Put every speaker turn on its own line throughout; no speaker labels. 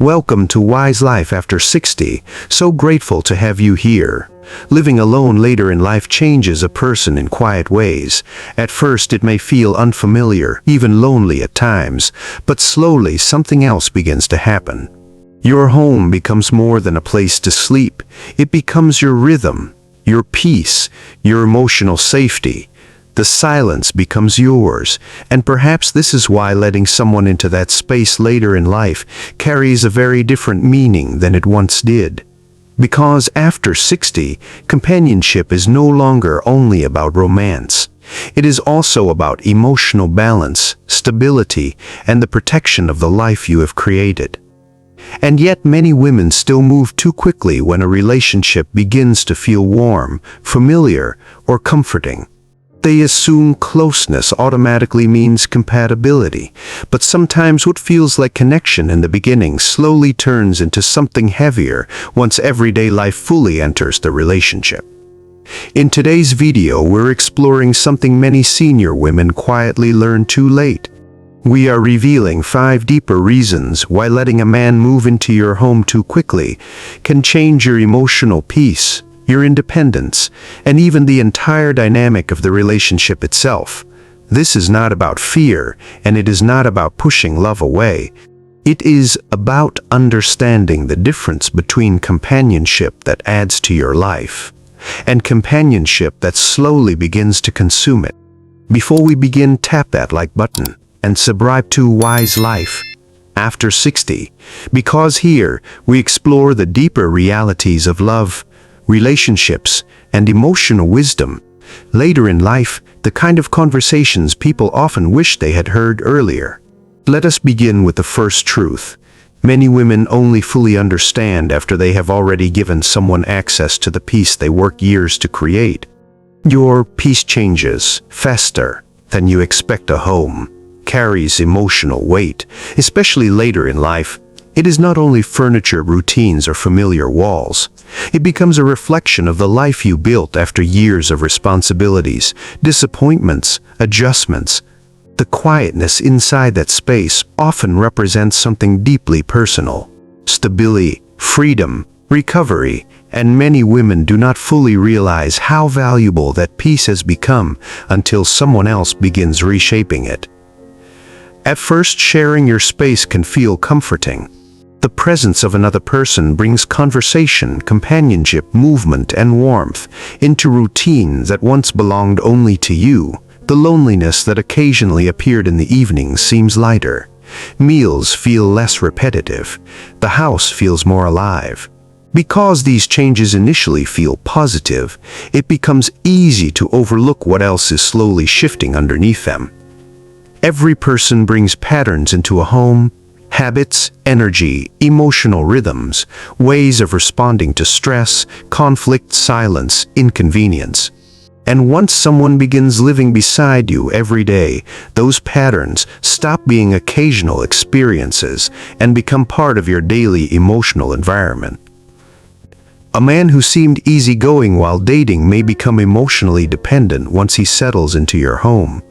Welcome to Wise Life After 60. So grateful to have you here. Living alone later in life changes a person in quiet ways. At first it may feel unfamiliar, even lonely at times, but slowly something else begins to happen. Your home becomes more than a place to sleep. It becomes your rhythm, your peace, your emotional safety. The silence becomes yours, and perhaps this is why letting someone into that space later in life carries a very different meaning than it once did. Because after 60, companionship is no longer only about romance. It is also about emotional balance, stability, and the protection of the life you have created. And yet many women still move too quickly when a relationship begins to feel warm, familiar, or comforting. They assume closeness automatically means compatibility, but sometimes what feels like connection in the beginning slowly turns into something heavier once everyday life fully enters the relationship. In today's video, we're exploring something many senior women quietly learn too late. We are revealing 5 deeper reasons why letting a man move into your home too quickly can change your emotional peace, your independence, and even the entire dynamic of the relationship itself. This is not about fear, and it is not about pushing love away. It is about understanding the difference between companionship that adds to your life and companionship that slowly begins to consume it. Before we begin, tap that like button and subscribe to Wise Life After 60, because here we explore the deeper realities of love, relationships, and emotional wisdom. Later in life, the kind of conversations people often wish they had heard earlier. Let us begin with the first truth. Many women only fully understand after they have already given someone access to the peace they work years to create. Your peace changes faster than you expect. A home carries emotional weight, especially later in life. It is not only furniture, routines, or familiar walls. It becomes a reflection of the life you built after years of responsibilities, disappointments, adjustments. The quietness inside that space often represents something deeply personal: stability, freedom, recovery, and many women do not fully realize how valuable that peace has become until someone else begins reshaping it. At first, sharing your space can feel comforting. The presence of another person brings conversation, companionship, movement, and warmth into routines that once belonged only to you. The loneliness that occasionally appeared in the evenings seems lighter. Meals feel less repetitive. The house feels more alive. Because these changes initially feel positive, it becomes easy to overlook what else is slowly shifting underneath them. Every person brings patterns into a home: habits, energy, emotional rhythms, ways of responding to stress, conflict, silence, inconvenience. And once someone begins living beside you every day, those patterns stop being occasional experiences and become part of your daily emotional environment. A man who seemed easygoing while dating may become emotionally dependent once he settles into your home.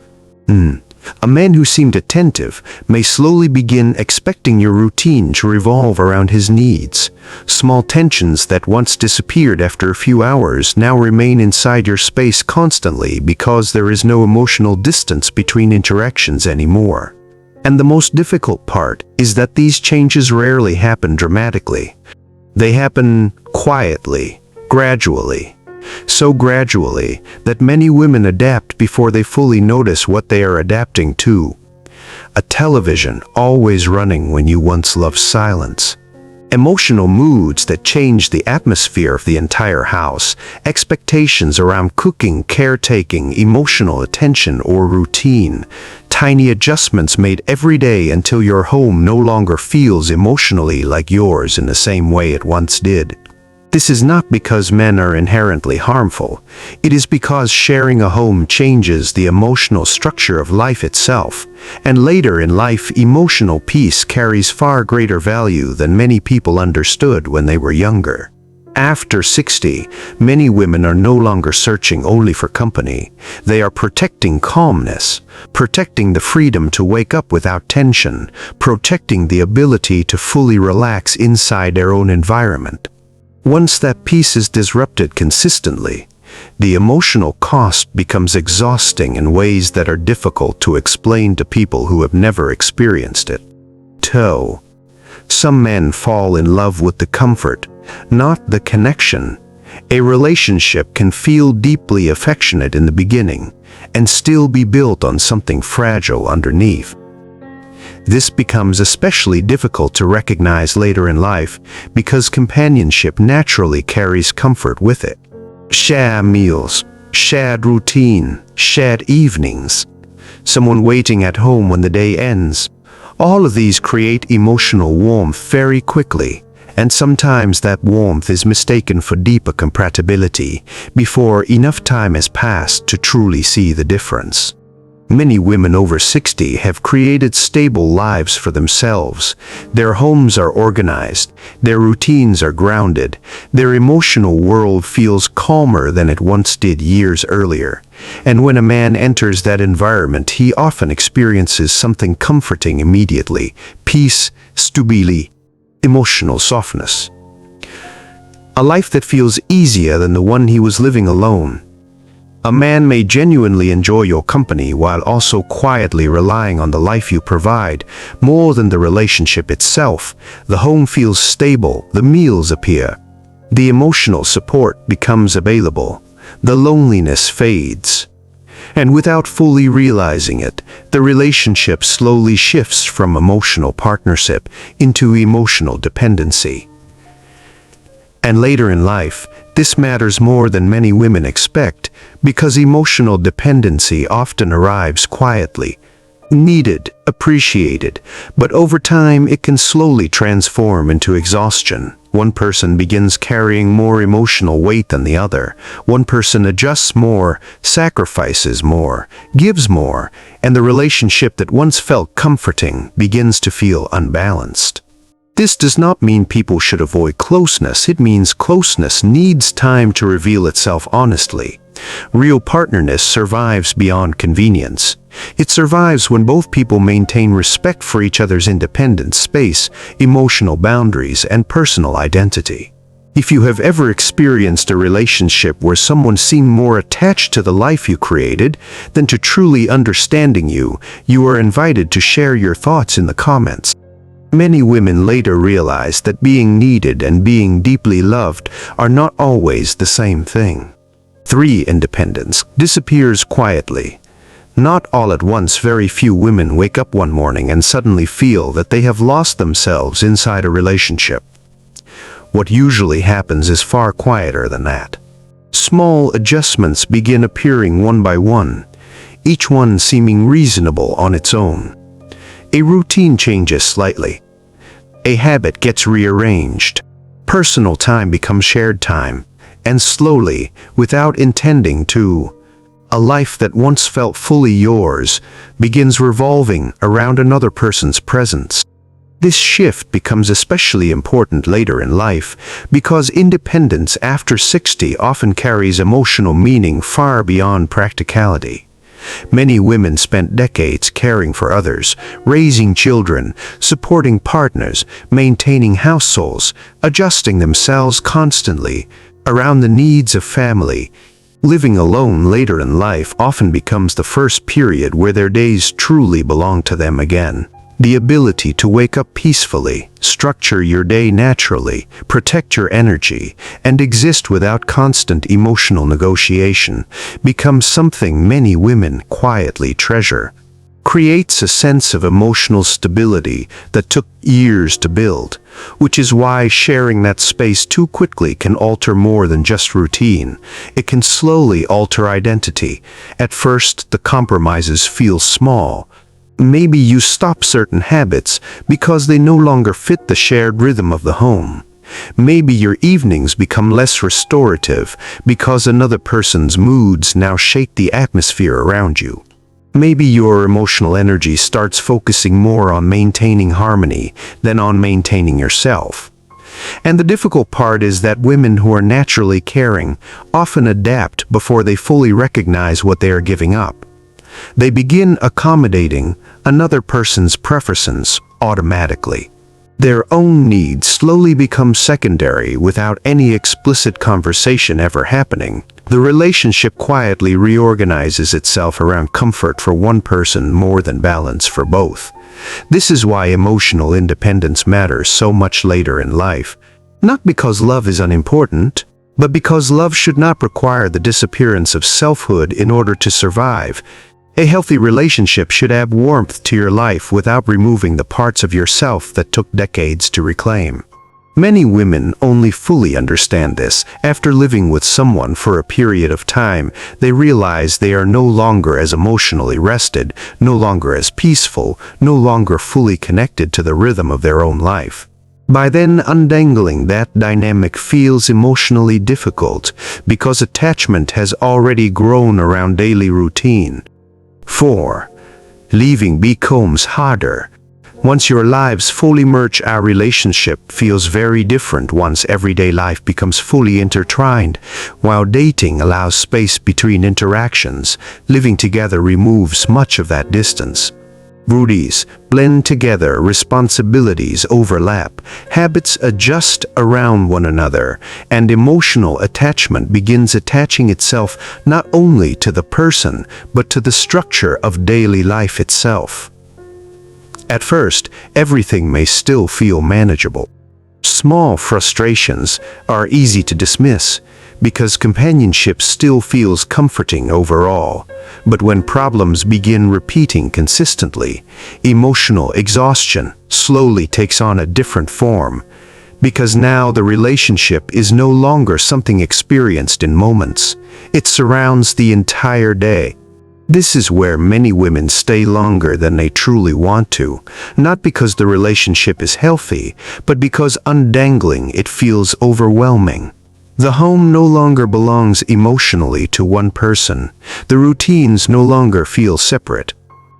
A man who seemed attentive may slowly begin expecting your routine to revolve around his needs. Small tensions that once disappeared after a few hours now remain inside your space constantly because there is no emotional distance between interactions anymore. And the most difficult part is that these changes rarely happen dramatically. They happen quietly, gradually. So gradually that many women adapt before they fully notice what they are adapting to. A television always running when you once loved silence. Emotional moods that change the atmosphere of the entire house. Expectations around cooking, caretaking, emotional attention, or routine. Tiny adjustments made every day until your home no longer feels emotionally like yours in the same way it once did. This is not because men are inherently harmful. It is because sharing a home changes the emotional structure of life itself, and later in life, emotional peace carries far greater value than many people understood when they were younger. After 60, many women are no longer searching only for company. They are protecting calmness, protecting the freedom to wake up without tension, protecting the ability to fully relax inside their own environment. Once that peace is disrupted consistently, the emotional cost becomes exhausting in ways that are difficult to explain to people who have never experienced it. Some men fall in love with the comfort, not the connection. A relationship can feel deeply affectionate in the beginning and still be built on something fragile underneath. This becomes especially difficult to recognize later in life because companionship naturally carries comfort with it. Shared meals, shared routine, shared evenings, someone waiting at home when the day ends. All of these create emotional warmth very quickly, and sometimes that warmth is mistaken for deeper compatibility before enough time has passed to truly see the difference. Many women over 60 have created stable lives for themselves. Their homes are organized, their routines are grounded, their emotional world feels calmer than it once did years earlier. And when a man enters that environment, he often experiences something comforting immediately: peace, stability, emotional softness. A life that feels easier than the one he was living alone. A man may genuinely enjoy your company while also quietly relying on the life you provide more than the relationship itself. The home feels stable, the meals appear, the emotional support becomes available, the loneliness fades. And without fully realizing it, the relationship slowly shifts from emotional partnership into emotional dependency. And later in life, this matters more than many women expect, because emotional dependency often arrives quietly, needed, appreciated, but over time it can slowly transform into exhaustion. One person begins carrying more emotional weight than the other. One person adjusts more, sacrifices more, gives more, and the relationship that once felt comforting begins to feel unbalanced. This does not mean people should avoid closeness. It means closeness needs time to reveal itself honestly. Real partnerness survives beyond convenience. It survives when both people maintain respect for each other's independent space, emotional boundaries, and personal identity. If you have ever experienced a relationship where someone seemed more attached to the life you created than to truly understanding you, you are invited to share your thoughts in the comments. Many women later realize that being needed and being deeply loved are not always the same thing. 3. Independence disappears quietly. Not all at once. Very few women wake up one morning and suddenly feel that they have lost themselves inside a relationship. What usually happens is far quieter than that. Small adjustments begin appearing one by one, each one seeming reasonable on its own. A routine changes slightly. A habit gets rearranged. Personal time becomes shared time. And slowly, without intending to, a life that once felt fully yours begins revolving around another person's presence. This shift becomes especially important later in life because independence after 60 often carries emotional meaning far beyond practicality. Many women spent decades caring for others, raising children, supporting partners, maintaining households, adjusting themselves constantly around the needs of family. Living alone later in life often becomes the first period where their days truly belong to them again. The ability to wake up peacefully, structure your day naturally, protect your energy, and exist without constant emotional negotiation becomes something many women quietly treasure. Creates a sense of emotional stability that took years to build, which is why sharing that space too quickly can alter more than just routine. It can slowly alter identity. At first, the compromises feel small. Maybe you stop certain habits because they no longer fit the shared rhythm of the home. Maybe your evenings become less restorative because another person's moods now shake the atmosphere around you. Maybe your emotional energy starts focusing more on maintaining harmony than on maintaining yourself. And the difficult part is that women who are naturally caring often adapt before they fully recognize what they are giving up. They begin accommodating another person's preferences automatically. Their own needs slowly become secondary without any explicit conversation ever happening. The relationship quietly reorganizes itself around comfort for one person more than balance for both. This is why emotional independence matters so much later in life. Not because love is unimportant, but because love should not require the disappearance of selfhood in order to survive. A healthy relationship should add warmth to your life without removing the parts of yourself that took decades to reclaim. Many women only fully understand this after living with someone for a period of time. They realize they are no longer as emotionally rested, no longer as peaceful, no longer fully connected to the rhythm of their own life. By then, untangling that dynamic feels emotionally difficult because attachment has already grown around daily routine. 4. Leaving becomes harder. Once your lives fully merge, our relationship feels very different once everyday life becomes fully intertwined. While dating allows space between interactions, living together removes much of that distance. Routines blend together, responsibilities overlap, habits adjust around one another, and emotional attachment begins attaching itself not only to the person, but to the structure of daily life itself. At first, everything may still feel manageable. Small frustrations are easy to dismiss because companionship still feels comforting overall. But when problems begin repeating consistently, emotional exhaustion slowly takes on a different form, because now the relationship is no longer something experienced in moments. It surrounds the entire day. This is where many women stay longer than they truly want to, not because the relationship is healthy, but because untangling it feels overwhelming. The home no longer belongs emotionally to one person. The routines no longer feel separate.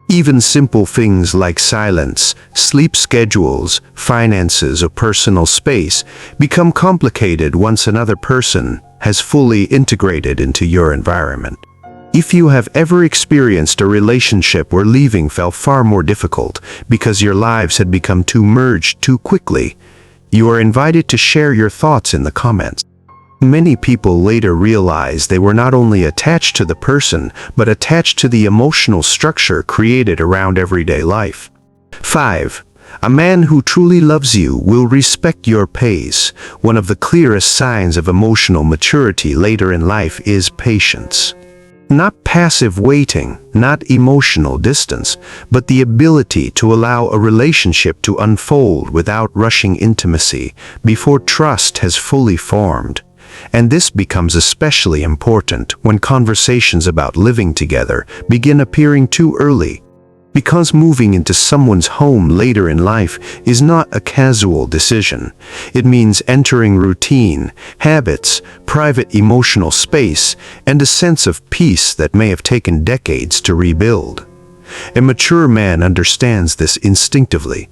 Even simple things like silence, sleep schedules, finances, or personal space become complicated once another person has fully integrated into your environment. If you have ever experienced a relationship where leaving felt far more difficult because your lives had become too merged too quickly, you are invited to share your thoughts in the comments. Many people later realize they were not only attached to the person, but attached to the emotional structure created around everyday life. 5. A man who truly loves you will respect your pace. One of the clearest signs of emotional maturity later in life is patience. Not passive waiting, not emotional distance, but the ability to allow a relationship to unfold without rushing intimacy before trust has fully formed. And this becomes especially important when conversations about living together begin appearing too early. Because moving into someone's home later in life is not a casual decision. It means entering routine, habits, private emotional space, and a sense of peace that may have taken decades to rebuild. A mature man understands this instinctively.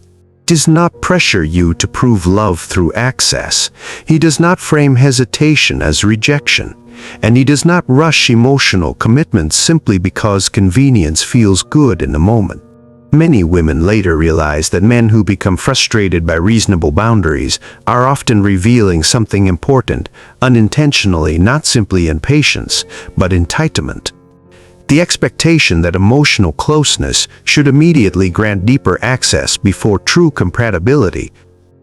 He does not pressure you to prove love through access. He does not frame hesitation as rejection. And he does not rush emotional commitment simply because convenience feels good in the moment. Many women later realize that men who become frustrated by reasonable boundaries are often revealing something important, unintentionally, not simply impatience, but entitlement. The expectation that emotional closeness should immediately grant deeper access before true compatibility.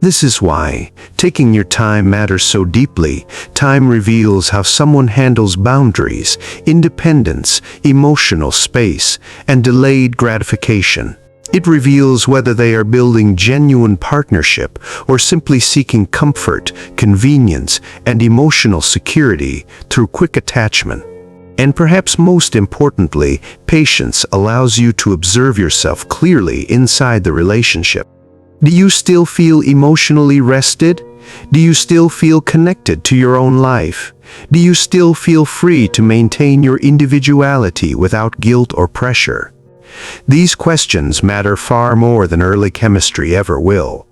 This is why taking your time matters so deeply. Time reveals how someone handles boundaries, independence, emotional space, and delayed gratification. It reveals whether they are building genuine partnership or simply seeking comfort, convenience, and emotional security through quick attachment. And perhaps most importantly, patience allows you to observe yourself clearly inside the relationship. Do you still feel emotionally rested? Do you still feel connected to your own life? Do you still feel free to maintain your individuality without guilt or pressure? These questions matter far more than early chemistry ever will.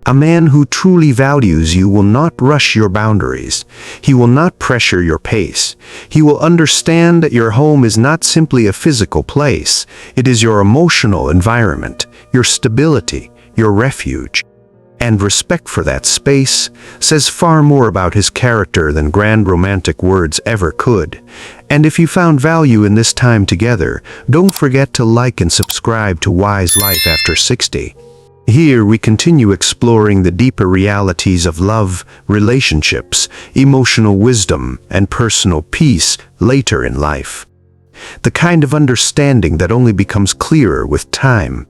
A man who truly values you will not rush your boundaries. He will not pressure your pace. He will understand that your home is not simply a physical place. It is your emotional environment, your stability, your refuge. And respect for that space says far more about his character than grand romantic words ever could. And if you found value in this time together, don't forget to like and subscribe to Wise Life After 60. Here we continue exploring the deeper realities of love, relationships, emotional wisdom, and personal peace later in life. The kind of understanding that only becomes clearer with time.